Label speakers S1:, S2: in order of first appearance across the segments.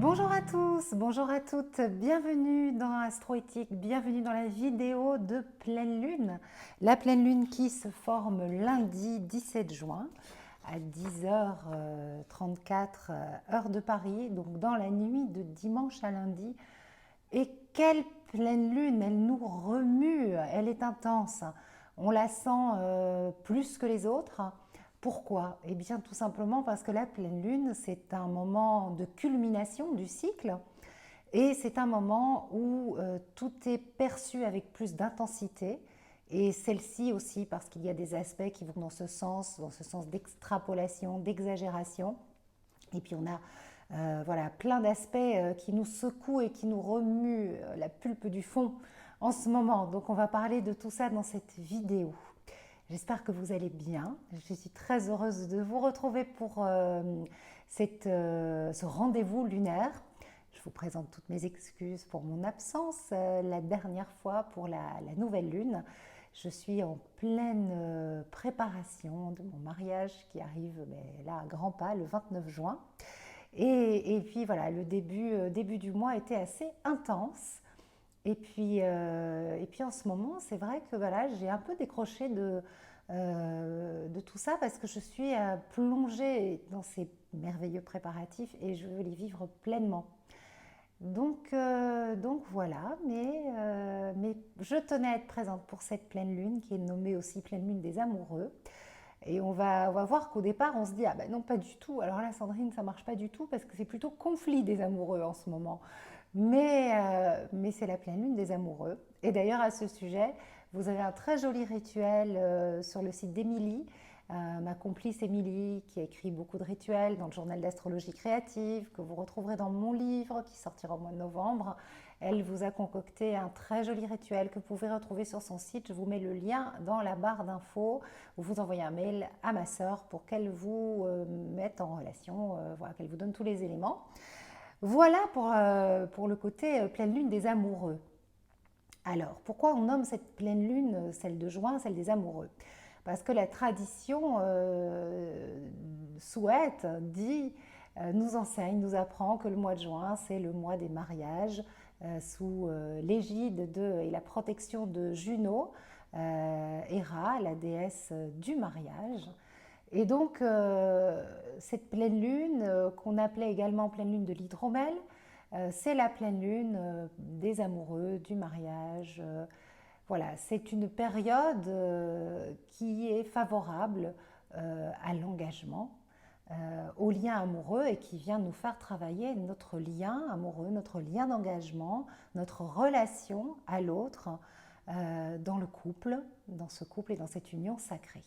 S1: Bonjour à tous, bonjour à toutes, bienvenue dans Astroéthique, bienvenue dans la vidéo de pleine lune. La pleine lune qui se forme lundi 17 juin à 10h34 heure de Paris, donc dans la nuit de dimanche à lundi. Et quelle pleine lune, elle nous remue, elle est intense, on la sent plus que les autres. Pourquoi? Eh bien tout simplement parce que la pleine lune, c'est un moment de culmination du cycle et c'est un moment où tout est perçu avec plus d'intensité et celle-ci aussi parce qu'il y a des aspects qui vont dans ce sens d'extrapolation, d'exagération. Et puis on a voilà, plein d'aspects qui nous secouent et qui nous remuent la pulpe du fond en ce moment. Donc on va parler de tout ça dans cette vidéo. J'espère que vous allez bien. Je suis très heureuse de vous retrouver pour ce rendez-vous lunaire. Je vous présente toutes mes excuses pour mon absence la dernière fois pour la nouvelle lune. Je suis en pleine préparation de mon mariage qui arrive là à grands pas le 29 juin. Et puis voilà, le début du mois était assez intense. Et puis en ce moment, c'est vrai que voilà, j'ai un peu décroché de tout ça parce que je suis plongée dans ces merveilleux préparatifs et je veux les vivre pleinement. Donc voilà, mais je tenais à être présente pour cette pleine lune qui est nommée aussi pleine lune des amoureux. Et on va voir qu'au départ, on se dit, ah ben non, pas du tout. Alors là, Sandrine, ça marche pas du tout parce que c'est plutôt conflit des amoureux en ce moment. Mais c'est la pleine lune des amoureux. Et d'ailleurs, à ce sujet, vous avez un très joli rituel sur le site d'Émilie, ma complice Émilie, qui a écrit beaucoup de rituels dans le journal d'astrologie créative, que vous retrouverez dans mon livre qui sortira au mois de novembre. Elle vous a concocté un très joli rituel que vous pouvez retrouver sur son site. Je vous mets le lien dans la barre d'infos ou vous envoyez un mail à ma sœur pour qu'elle vous mette en relation, voilà, qu'elle vous donne tous les éléments. Voilà pour le côté pleine lune des amoureux. Alors, pourquoi on nomme cette pleine lune, celle de juin, celle des amoureux? Parce que la tradition dit, nous enseigne, nous apprend que le mois de juin, c'est le mois des mariages sous l'égide et la protection de Juno, Héra, la déesse du mariage. Et donc, cette pleine lune, qu'on appelait également pleine lune de l'hydromel, c'est la pleine lune des amoureux, du mariage. Voilà, c'est une période qui est favorable à l'engagement, au lien amoureux et qui vient nous faire travailler notre lien amoureux, notre lien d'engagement, notre relation à l'autre dans le couple, dans ce couple et dans cette union sacrée.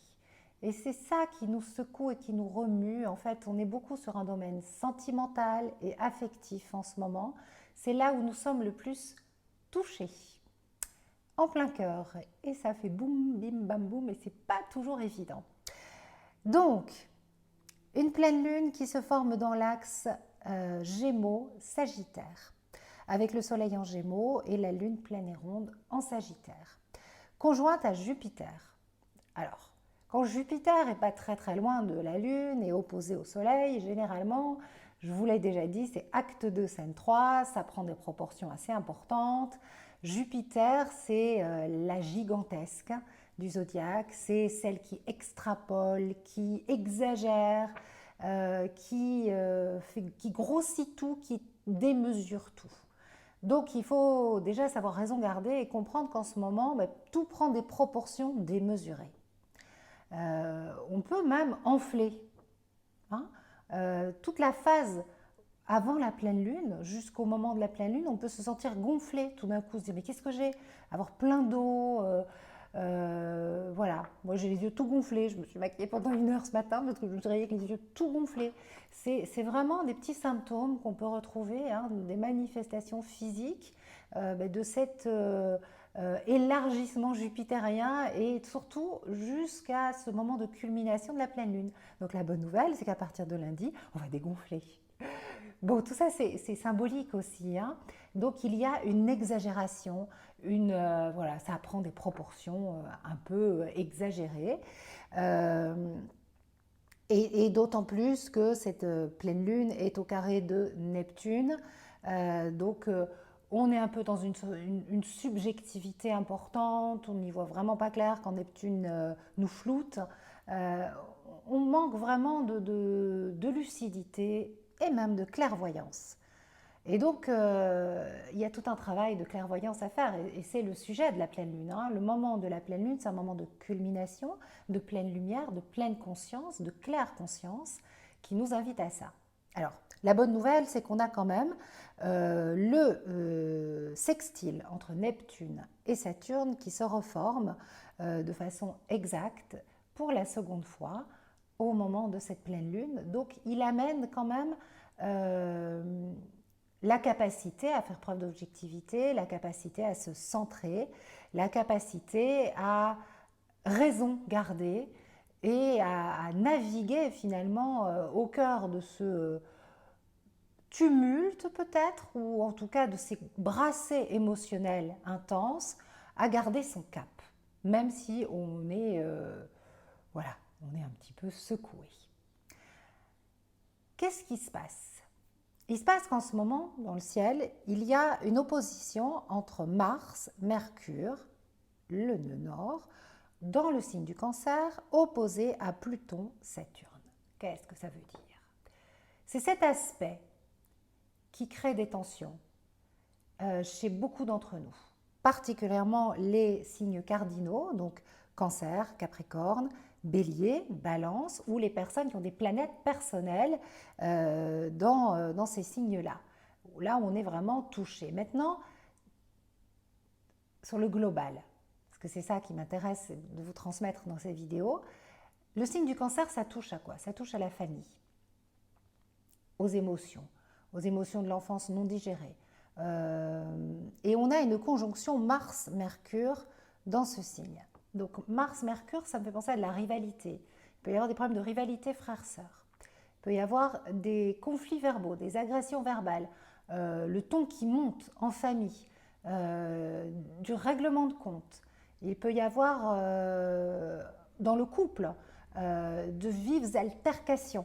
S1: Et c'est ça qui nous secoue et qui nous remue. En fait, on est beaucoup sur un domaine sentimental et affectif en ce moment. C'est là où nous sommes le plus touchés, en plein cœur. Et ça fait boum, bim, bam, boum, et c'est pas toujours évident. Donc, une pleine lune qui se forme dans l'axe Gémeaux-Sagittaire, avec le soleil en Gémeaux et la lune pleine et ronde en Sagittaire, conjointe à Jupiter. Alors, quand Jupiter n'est pas très très loin de la Lune et opposé au Soleil, généralement, je vous l'ai déjà dit, c'est acte 2, scène 3, ça prend des proportions assez importantes. Jupiter, c'est la gigantesque du zodiaque, c'est celle qui extrapole, qui exagère, qui grossit tout, qui démesure tout. Donc il faut déjà savoir raison garder et comprendre qu'en ce moment, tout prend des proportions démesurées. On peut même enfler. Hein. Toute la phase avant la pleine lune, jusqu'au moment de la pleine lune, on peut se sentir gonflé tout d'un coup, se dire mais qu'est-ce que j'ai? Avoir plein d'eau, voilà. Moi j'ai les yeux tout gonflés, je me suis maquillée pendant 1 heure ce matin parce que je me suis réveillée avec les yeux tout gonflés. C'est vraiment des petits symptômes qu'on peut retrouver, hein, des manifestations physiques de cet élargissement jupitérien et surtout jusqu'à ce moment de culmination de la pleine lune. Donc la bonne nouvelle, c'est qu'à partir de lundi, on va dégonfler. Bon, tout ça, c'est symbolique aussi. Hein. Donc, il y a une exagération, voilà, ça prend des proportions un peu exagérées. Et d'autant plus que cette pleine lune est au carré de Neptune. Donc on est un peu dans une subjectivité importante, on n'y voit vraiment pas clair quand Neptune nous floute. Euh, on manque vraiment de lucidité et même de clairvoyance. Et donc, il y a tout un travail de clairvoyance à faire, et c'est le sujet de la pleine lune, hein. Le moment de la pleine lune, c'est un moment de culmination, de pleine lumière, de pleine conscience, de claire conscience, qui nous invite à ça. Alors, la bonne nouvelle, c'est qu'on a quand même le sextile entre Neptune et Saturne qui se reforme de façon exacte pour la seconde fois au moment de cette pleine lune. Donc, il amène quand même la capacité à faire preuve d'objectivité, la capacité à se centrer, la capacité à raison garder et à naviguer finalement au cœur de ce tumulte peut-être, ou en tout cas de ces brassées émotionnelles intenses, à garder son cap, même si on est, voilà, on est un petit peu secoué. Qu'est-ce qui se passe? Il se passe qu'en ce moment, dans le ciel, il y a une opposition entre Mars, Mercure, le nœud nord, dans le signe du Cancer, opposé à Pluton, Saturne. Qu'est-ce que ça veut dire? C'est cet aspect qui crée des tensions chez beaucoup d'entre nous, particulièrement les signes cardinaux, donc Cancer, Capricorne, Bélier, Balance, ou les personnes qui ont des planètes personnelles dans ces signes-là. Là, on est vraiment touché. Maintenant, sur le global, parce que c'est ça qui m'intéresse de vous transmettre dans ces vidéos, le signe du Cancer, ça touche à quoi? Ça touche à la famille, aux émotions de l'enfance non digérées. Et on a une conjonction Mars-Mercure dans ce signe. Donc Mars-Mercure, ça me fait penser à de la rivalité. Il peut y avoir des problèmes de rivalité frères-sœurs. Il peut y avoir des conflits verbaux, des agressions verbales, le ton qui monte en famille, du règlement de compte. Il peut y avoir dans le couple de vives altercations,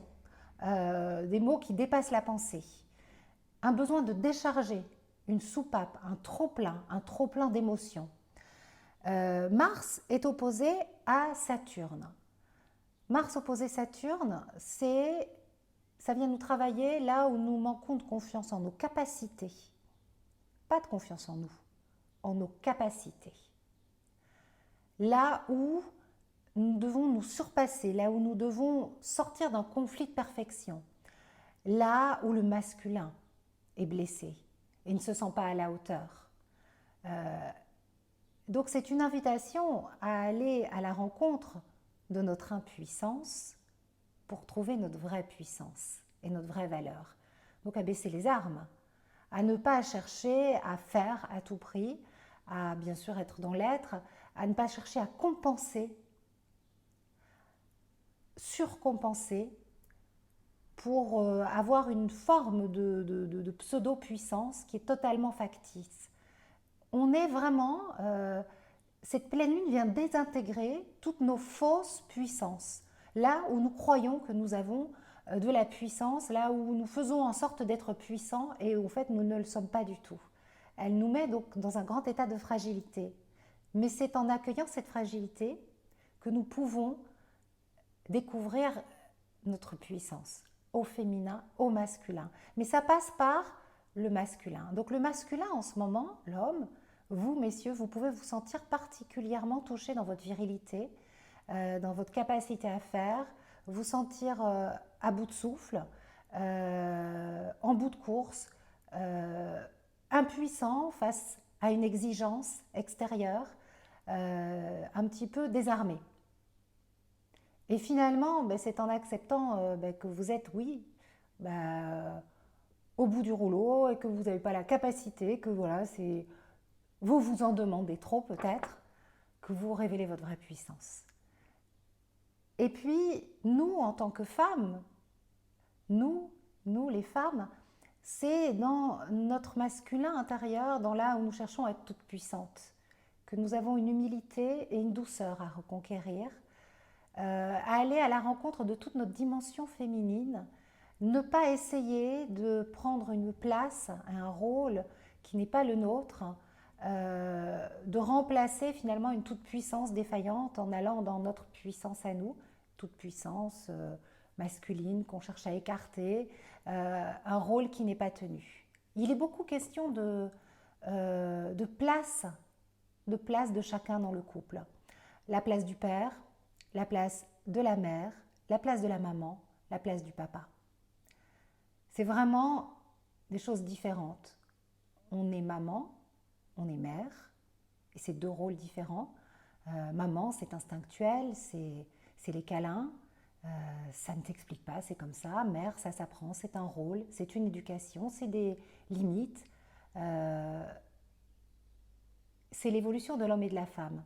S1: des mots qui dépassent la pensée, un besoin de décharger, une soupape, un trop-plein d'émotions. Mars est opposé à Saturne. Mars opposé Saturne, ça vient nous travailler là où nous manquons de confiance en nos capacités. Pas de confiance en nous, en nos capacités. Là où nous devons nous surpasser, là où nous devons sortir d'un conflit de perfection. Là où le masculin est blessé et ne se sent pas à la hauteur. Donc c'est une invitation à aller à la rencontre de notre impuissance pour trouver notre vraie puissance et notre vraie valeur. Donc à baisser les armes, à ne pas chercher à faire à tout prix, à bien sûr être dans l'être, à ne pas chercher à compenser, surcompenser pour avoir une forme de pseudo-puissance qui est totalement factice. On est vraiment... cette pleine lune vient désintégrer toutes nos fausses puissances. Là où nous croyons que nous avons de la puissance, là où nous faisons en sorte d'être puissants et où en fait nous ne le sommes pas du tout. Elle nous met donc dans un grand état de fragilité. Mais c'est en accueillant cette fragilité que nous pouvons découvrir notre puissance, au féminin, au masculin. Mais ça passe par le masculin. Donc le masculin en ce moment, l'homme, vous messieurs, vous pouvez vous sentir particulièrement touché dans votre virilité, dans votre capacité à faire, vous sentir à bout de souffle, en bout de course, impuissant face à une exigence extérieure, un petit peu désarmé. Et finalement, c'est en acceptant que vous êtes, oui, au bout du rouleau et que vous n'avez pas la capacité, que voilà, vous vous en demandez trop peut-être, que vous révélez votre vraie puissance. Et puis, nous, en tant que femmes, nous les femmes, c'est dans notre masculin intérieur, dans là où nous cherchons à être toutes puissantes, que nous avons une humilité et une douceur à reconquérir, à aller à la rencontre de toute notre dimension féminine, ne pas essayer de prendre une place, un rôle qui n'est pas le nôtre, de remplacer finalement une toute-puissance défaillante en allant dans notre puissance à nous, toute puissance masculine qu'on cherche à écarter, un rôle qui n'est pas tenu. Il est beaucoup question de place, de place de chacun dans le couple. La place du père, la place de la mère, la place de la maman, la place du papa. C'est vraiment des choses différentes. On est maman, on est mère, et c'est deux rôles différents. Maman, c'est instinctuel, c'est les câlins, ça ne t'explique pas, c'est comme ça. Mère, ça s'apprend, c'est un rôle, c'est une éducation, c'est des limites. C'est l'évolution de l'homme et de la femme.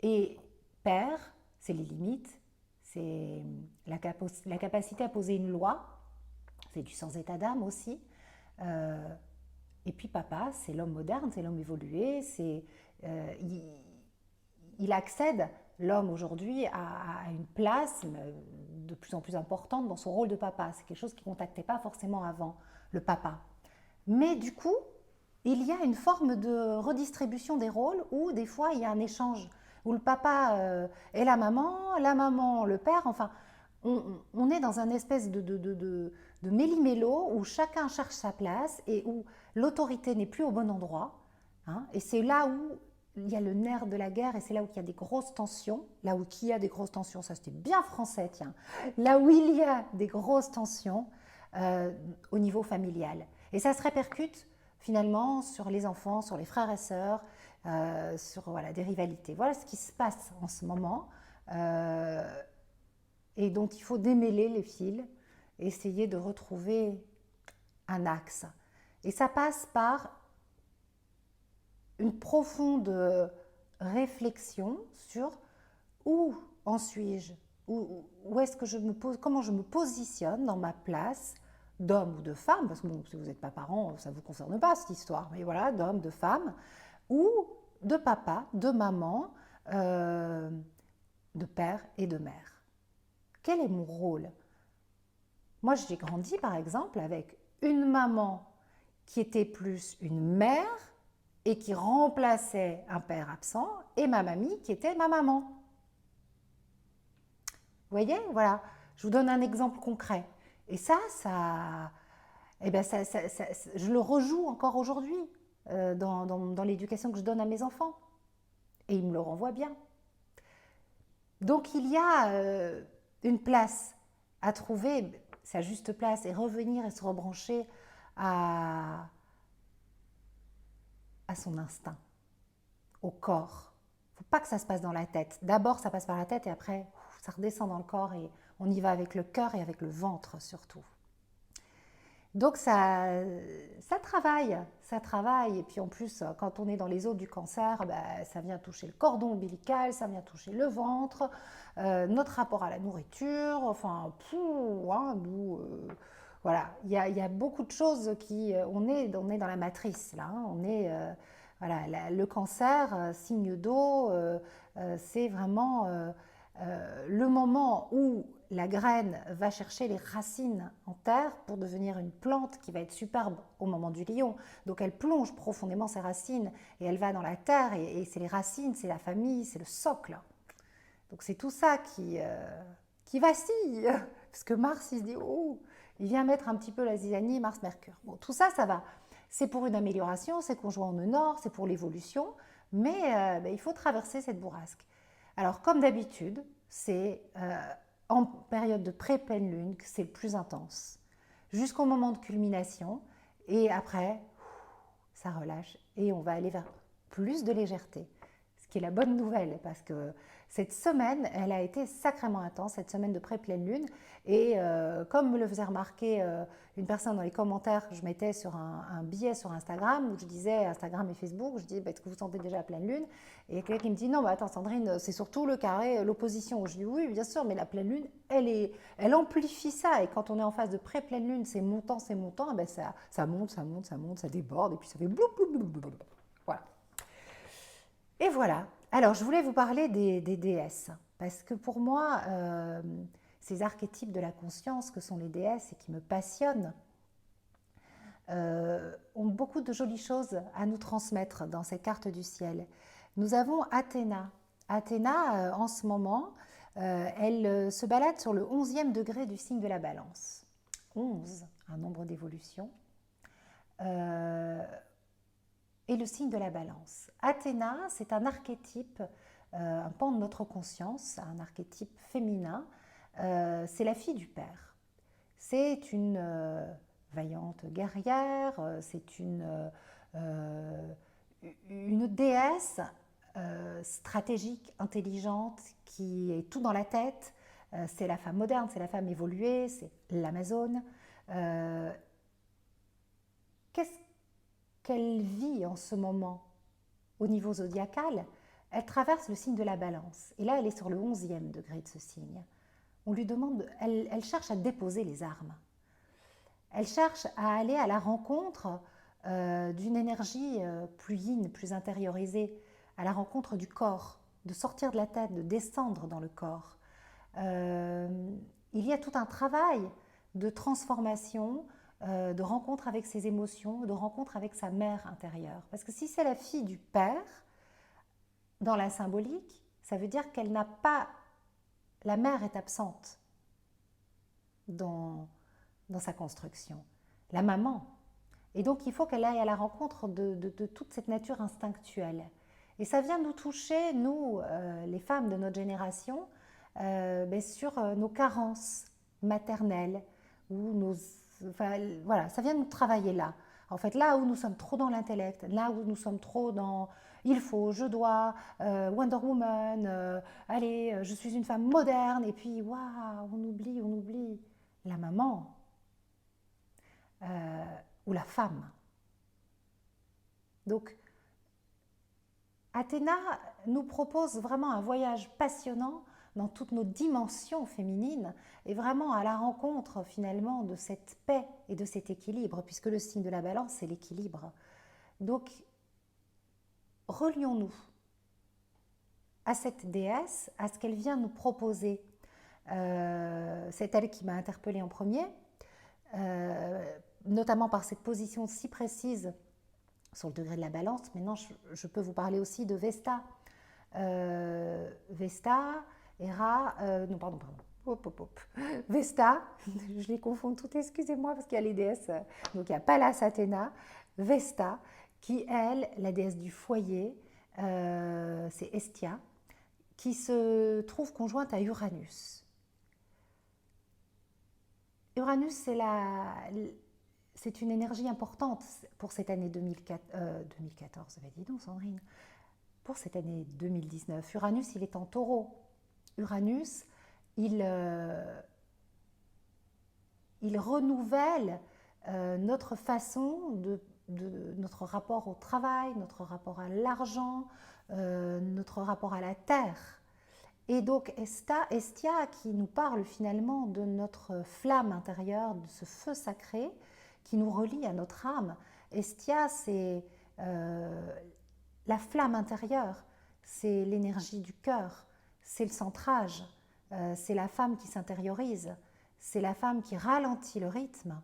S1: Et père, c'est les limites, c'est la capacité à poser une loi, c'est du sans état d'âme aussi. Et puis papa, c'est l'homme moderne, c'est l'homme évolué, il accède, l'homme aujourd'hui, à une place de plus en plus importante dans son rôle de papa. C'est quelque chose qui ne contactait pas forcément avant, le papa. Mais du coup, il y a une forme de redistribution des rôles où des fois il y a un échange, où le papa est la maman le père, enfin, on est dans un espèce de méli-mélo où chacun cherche sa place et où l'autorité n'est plus au bon endroit. Hein, et c'est là où il y a le nerf de la guerre et c'est là où il y a des grosses tensions. Là où il y a des grosses tensions, ça c'était bien français, tiens. Là où il y a des grosses tensions au niveau familial. Et ça se répercute finalement sur les enfants, sur les frères et sœurs, sur voilà, des rivalités. Voilà ce qui se passe en ce moment et dont il faut démêler les fils, essayer de retrouver un axe. Et ça passe par une profonde réflexion sur où en suis-je, où est-ce que je me pose, comment je me positionne dans ma place d'homme ou de femme, parce que bon, si vous n'êtes pas parent, ça ne vous concerne pas cette histoire, mais voilà, d'homme, de femme, ou de papa, de maman, de père et de mère. Quel est mon rôle? Moi, j'ai grandi, par exemple, avec une maman qui était plus une mère et qui remplaçait un père absent, et ma mamie qui était ma maman. Vous voyez, voilà, je vous donne un exemple concret. Et eh ben je le rejoue encore aujourd'hui dans l'éducation que je donne à mes enfants. Et ils me le renvoient bien. Donc il y a une place à trouver, sa juste place, et revenir et se rebrancher à son instinct, au corps. Il ne faut pas que ça se passe dans la tête. D'abord, ça passe par la tête et après, ça redescend dans le corps et on y va avec le cœur et avec le ventre surtout. Donc ça travaille. Et puis en plus, quand on est dans les os du cancer, ça vient toucher le cordon ombilical, ça vient toucher le ventre, notre rapport à la nourriture, enfin, voilà, il y a beaucoup de choses on est dans la matrice là, hein, voilà, le cancer, signe d'eau, c'est vraiment le moment où la graine va chercher les racines en terre pour devenir une plante qui va être superbe au moment du lion. Donc elle plonge profondément ses racines et elle va dans la terre et c'est les racines, c'est la famille, c'est le socle. Donc c'est tout ça qui vacille. Parce que Mars, il se dit, oh, il vient mettre un petit peu la zizanie, Mars-Mercure. Bon, tout ça, ça va. C'est pour une amélioration, c'est conjoint en nord, c'est pour l'évolution, mais il faut traverser cette bourrasque. Alors comme d'habitude, c'est en période de pré-pleine lune que c'est le plus intense, jusqu'au moment de culmination, et après, ça relâche, et on va aller vers plus de légèreté, ce qui est la bonne nouvelle, parce que cette semaine, elle a été sacrément intense, cette semaine de pré-pleine lune, et comme me le faisait remarquer une personne dans les commentaires, je mettais sur un billet sur Instagram, où je disais, Instagram et Facebook, je disais, est-ce que vous sentez déjà la pleine lune? Et il y a quelqu'un qui me dit, non, attends Sandrine, c'est surtout le carré, l'opposition. Je dis, oui, bien sûr, mais la pleine lune, elle amplifie ça, et quand on est en phase de pré-pleine lune, c'est montant, ça monte, ça déborde, et puis ça fait blou, blou, blou, blou, blou. Voilà. Et voilà. Alors, je voulais vous parler des déesses, Parce que pour moi, ces archétypes de la conscience que sont les déesses et qui me passionnent, ont beaucoup de jolies choses à nous transmettre dans cette carte du ciel. Nous avons Athéna. Athéna, en ce moment, elle se balade sur le 11e degré du signe de la balance. 11, un nombre d'évolution. Et le signe de la balance. Athéna, c'est un archétype, un pan de notre conscience, un archétype féminin. C'est la fille du père. C'est une vaillante guerrière, c'est une déesse stratégique, intelligente, qui est tout dans la tête. C'est la femme moderne, c'est la femme évoluée, c'est l'Amazone. Qu'est-ce qu'elle vit en ce moment au niveau zodiacal? Elle traverse le signe de la balance. Et là, elle est sur le 11e degré de ce signe. On lui demande, elle cherche à déposer les armes. Elle cherche à aller à la rencontre d'une énergie plus yin, plus intériorisée, à la rencontre du corps, de sortir de la tête, de descendre dans le corps. Il y a tout un travail de transformation, de rencontre avec ses émotions, de rencontre avec sa mère intérieure. Parce que si c'est la fille du père, dans la symbolique, ça veut dire qu'elle n'a pas... La mère est absente dans sa construction. La maman. Et donc, il faut qu'elle aille à la rencontre de toute cette nature instinctuelle. Et ça vient nous toucher, nous, les femmes de notre génération, sur nos carences maternelles, ou enfin, voilà, ça vient nous travailler là. En fait, là où nous sommes trop dans l'intellect, là où nous sommes trop dans il faut, je dois, Wonder Woman, allez, je suis une femme moderne, et puis, waouh, on oublie la maman ou la femme. Donc, Athéna nous propose vraiment un voyage passionnant dans toutes nos dimensions féminines et vraiment à la rencontre finalement de cette paix et de cet équilibre, puisque le signe de la balance, c'est l'équilibre. Donc, relions-nous à cette déesse, à ce qu'elle vient nous proposer. C'est elle qui m'a interpellée en premier, notamment par cette position si précise sur le degré de la balance. Maintenant, je peux vous parler aussi de Vesta. Vesta, Hera, non, pardon. Vesta, je les confonds toutes, excusez-moi, parce qu'il y a les déesses. Donc, il y a Pallas Athéna, Vesta, qui, elle, la déesse du foyer, c'est Hestia, qui se trouve conjointe à Uranus. Uranus, c'est une énergie importante pour cette année 2014, dis donc Sandrine, pour cette année 2019. Uranus, il est en taureau. Uranus, il renouvelle notre façon notre rapport au travail, notre rapport à l'argent, notre rapport à la terre. Et donc Hestia qui nous parle finalement de notre flamme intérieure, de ce feu sacré qui nous relie à notre âme. Hestia, c'est la flamme intérieure, c'est l'énergie du cœur, c'est le centrage, c'est la femme qui s'intériorise, c'est la femme qui ralentit le rythme,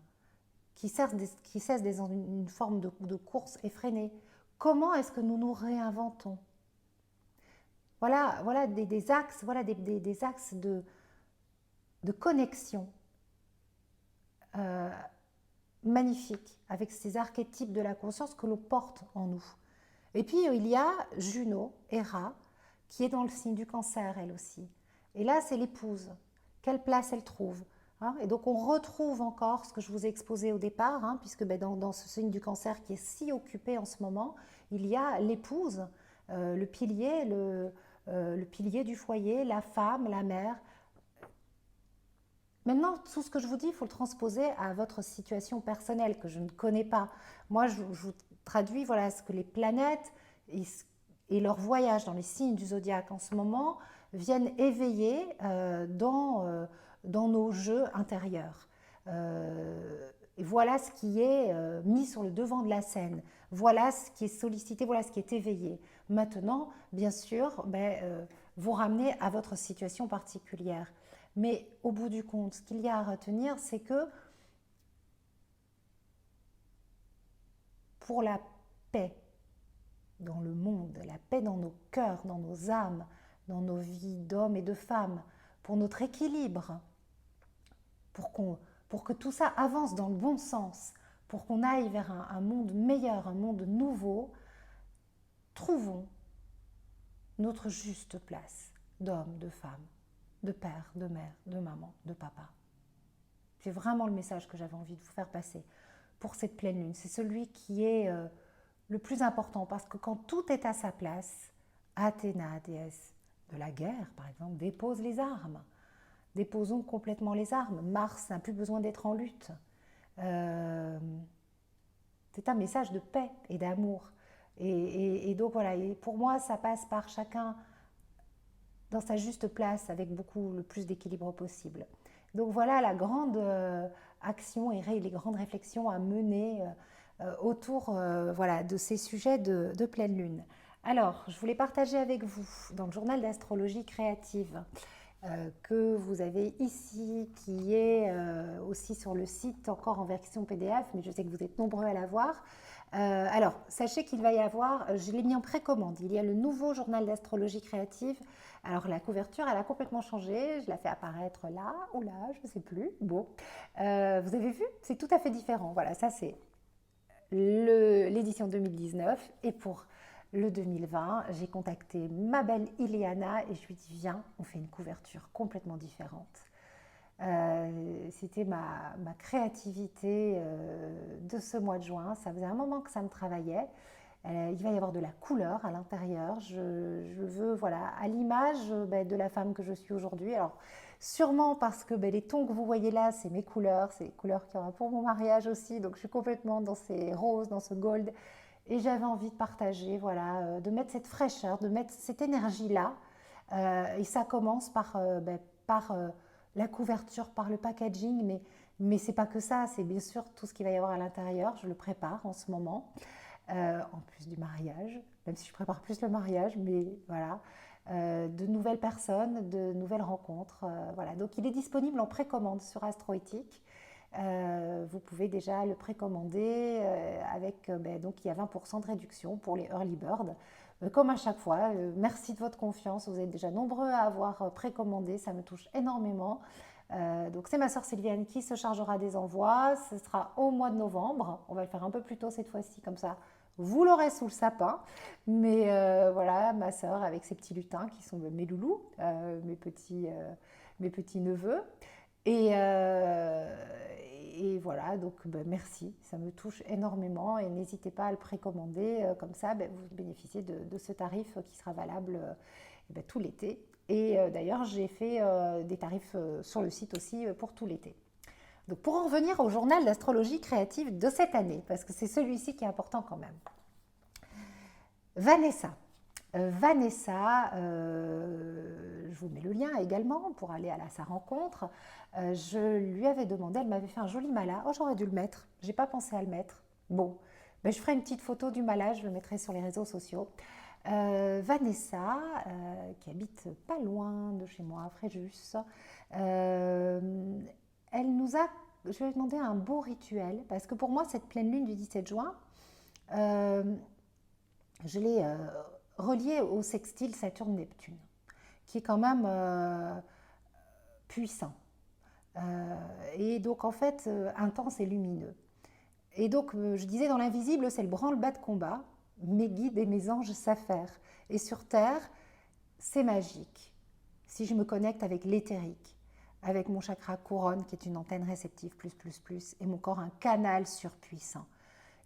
S1: qui cesse d'être dans une forme de course effrénée. Comment est-ce que nous nous réinventons? Voilà des axes, des axes de connexion magnifiques avec ces archétypes de la conscience que l'on porte en nous. Et puis il y a Juno, Hera, qui est dans le signe du Cancer elle aussi. Et là c'est l'épouse. Quelle place elle trouve? Et donc on retrouve encore ce que je vous ai exposé au départ, puisque dans ce signe du Cancer qui est si occupé en ce moment, il y a l'épouse, le pilier du foyer, la femme, la mère. Maintenant, tout ce que je vous dis, il faut le transposer à votre situation personnelle que je ne connais pas. Moi, je vous traduis ce que les planètes et leur voyage dans les signes du zodiaque en ce moment viennent éveiller dans nos jeux intérieurs. Et voilà ce qui est mis sur le devant de la scène. Voilà ce qui est sollicité, voilà ce qui est éveillé. Maintenant, bien sûr, vous ramener à votre situation particulière. Mais au bout du compte, ce qu'il y a à retenir, c'est que pour la paix dans le monde, la paix dans nos cœurs, dans nos âmes, dans nos vies d'hommes et de femmes, pour notre équilibre, pour que tout ça avance dans le bon sens, pour qu'on aille vers un monde meilleur, un monde nouveau, trouvons notre juste place d'homme, de femme, de père, de mère, de maman, de papa. C'est vraiment le message que j'avais envie de vous faire passer pour cette pleine lune. C'est celui qui est le plus important parce que quand tout est à sa place, Athéna, déesse de la guerre par exemple, dépose les armes. Déposons complètement les armes. Mars n'a plus besoin d'être en lutte. C'est un message de paix et d'amour. Et donc voilà, et pour moi, ça passe par chacun dans sa juste place avec beaucoup le plus d'équilibre possible. Donc voilà la grande action et les grandes réflexions à mener autour voilà, de ces sujets de pleine lune. Alors, je voulais partager avec vous dans le journal d'astrologie créative que vous avez ici, qui est aussi sur le site, encore en version PDF, mais je sais que vous êtes nombreux à l'avoir. Alors, sachez qu'il va y avoir, je l'ai mis en précommande, il y a le nouveau journal d'astrologie créative. Alors, la couverture, elle a complètement changé, je la fais apparaître là, ou là, je ne sais plus. Bon, vous avez vu, c'est tout à fait différent. Voilà, ça c'est l'édition 2019, et pour le 2020, j'ai contacté ma belle Ileana et je lui ai dit viens, on fait une couverture complètement différente. C'était ma créativité de ce mois de juin. Ça faisait un moment que ça me travaillait. Il va y avoir de la couleur à l'intérieur. Je veux, voilà, à l'image de la femme que je suis aujourd'hui. Alors, sûrement parce que les tons que vous voyez là, c'est mes couleurs, c'est les couleurs qu'il y aura pour mon mariage aussi. Donc, je suis complètement dans ces roses, dans ce gold. Et j'avais envie de partager, voilà, de mettre cette fraîcheur, de mettre cette énergie-là. Et ça commence par la couverture, par le packaging, mais c'est pas que ça, c'est bien sûr tout ce qu'il va y avoir à l'intérieur. Je le prépare en ce moment, en plus du mariage, même si je prépare plus le mariage, mais voilà. De nouvelles personnes, de nouvelles rencontres. Voilà. Donc il est disponible en précommande sur Astroéthique. Vous pouvez déjà le précommander avec, donc il y a 20% de réduction pour les early bird. Comme à chaque fois, merci de votre confiance. Vous êtes déjà nombreux à avoir précommandé, ça me touche énormément. Donc c'est ma sœur Sylviane qui se chargera des envois. Ce sera au mois de novembre. On va le faire un peu plus tôt cette fois-ci, comme ça vous l'aurez sous le sapin. Mais voilà, ma sœur avec ses petits lutins qui sont mes loulous, mes petits neveux. Et voilà, donc merci, ça me touche énormément et n'hésitez pas à le précommander, comme ça vous bénéficiez de ce tarif qui sera valable tout l'été. Et d'ailleurs j'ai fait des tarifs sur le site aussi pour tout l'été. Donc pour en revenir au journal d'astrologie créative de cette année, parce que c'est celui-ci qui est important quand même. Vanessa. Vanessa, je vous mets le lien également pour aller à sa rencontre. Je lui avais demandé, elle m'avait fait un joli mala. Oh, j'aurais dû le mettre, j'ai pas pensé à le mettre. Bon, je ferai une petite photo du mala, je le mettrai sur les réseaux sociaux. Vanessa, qui habite pas loin de chez moi, à Fréjus, elle nous a, je lui ai demandé un beau rituel, parce que pour moi, cette pleine lune du 17 juin, je l'ai relié au sextile Saturne-Neptune, qui est quand même puissant. Et donc en fait intense et lumineux. Et donc je disais dans l'invisible, c'est le branle-bas de combat, mes guides et mes anges savent faire. Et sur Terre, c'est magique. Si je me connecte avec l'éthérique, avec mon chakra couronne qui est une antenne réceptive plus, et mon corps un canal surpuissant.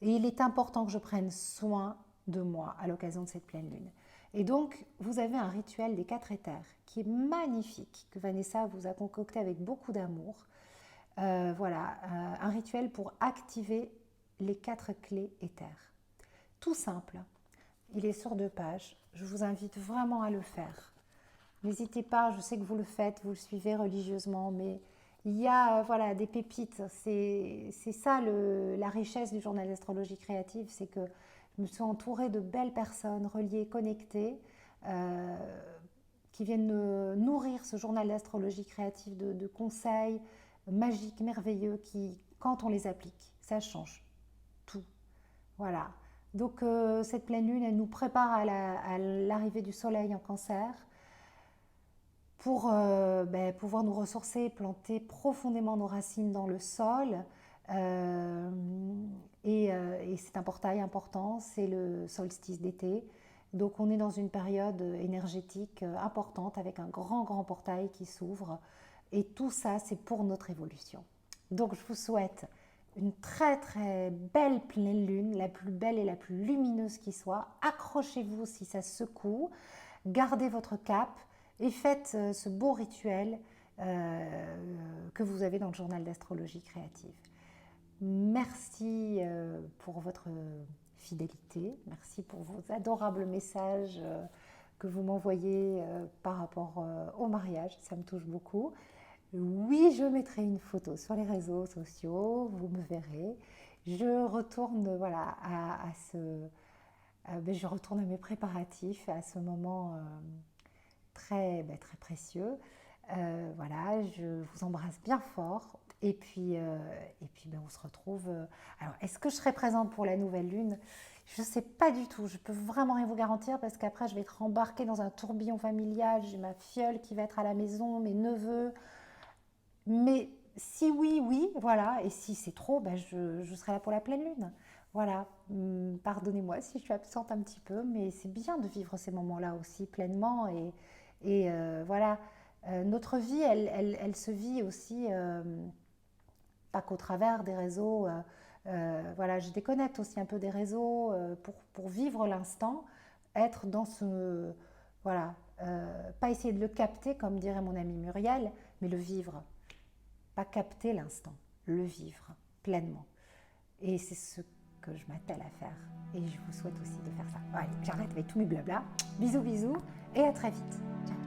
S1: Et il est important que je prenne soin de moi à l'occasion de cette pleine lune. Et donc, vous avez un rituel des 4 éthers qui est magnifique, que Vanessa vous a concocté avec beaucoup d'amour. Voilà, un rituel pour activer les 4 clés éthers. Tout simple, il est sur 2 pages. Je vous invite vraiment à le faire. N'hésitez pas, je sais que vous le faites, vous le suivez religieusement, mais il y a voilà, des pépites. C'est ça la richesse du journal d'astrologie créative, c'est que je me suis entourée de belles personnes reliées, connectées, qui viennent nourrir ce journal d'astrologie créative de conseils magiques, merveilleux, qui, quand on les applique, ça change tout. Voilà. Donc cette pleine lune, elle nous prépare à l'arrivée du soleil en cancer pour pouvoir nous ressourcer, planter profondément nos racines dans le sol. Euh, et c'est un portail important, c'est le solstice d'été. Donc on est dans une période énergétique importante avec un grand portail qui s'ouvre. Et tout ça, c'est pour notre évolution. Donc je vous souhaite une très belle pleine lune, la plus belle et la plus lumineuse qui soit. Accrochez-vous si ça secoue, gardez votre cap et faites ce beau rituel que vous avez dans le journal d'astrologie créative. Merci pour votre fidélité, merci pour vos adorables messages que vous m'envoyez par rapport au mariage, ça me touche beaucoup. Oui, je mettrai une photo sur les réseaux sociaux, vous me verrez. Je retourne voilà, je retourne à mes préparatifs, à ce moment très précieux. Voilà, je vous embrasse bien fort. Et puis on se retrouve. Alors, est-ce que je serai présente pour la nouvelle lune? Je ne sais pas du tout. Je peux vraiment rien vous garantir parce qu'après, je vais être embarquée dans un tourbillon familial. J'ai ma filleule qui va être à la maison, mes neveux. Mais si oui, voilà. Et si c'est trop, je serai là pour la pleine lune. Voilà. Pardonnez-moi si je suis absente un petit peu, mais c'est bien de vivre ces moments-là aussi pleinement. Et voilà. Notre vie, elle se vit aussi, pas qu'au travers des réseaux. Voilà, je déconnecte aussi un peu des réseaux pour vivre l'instant, être dans ce... Voilà, pas essayer de le capter, comme dirait mon amie Muriel, mais le vivre. Pas capter l'instant, le vivre pleinement. Et c'est ce que je m'attelle à faire. Et je vous souhaite aussi de faire ça. Allez, j'arrête avec tous mes blabla. Bisous et à très vite. Ciao.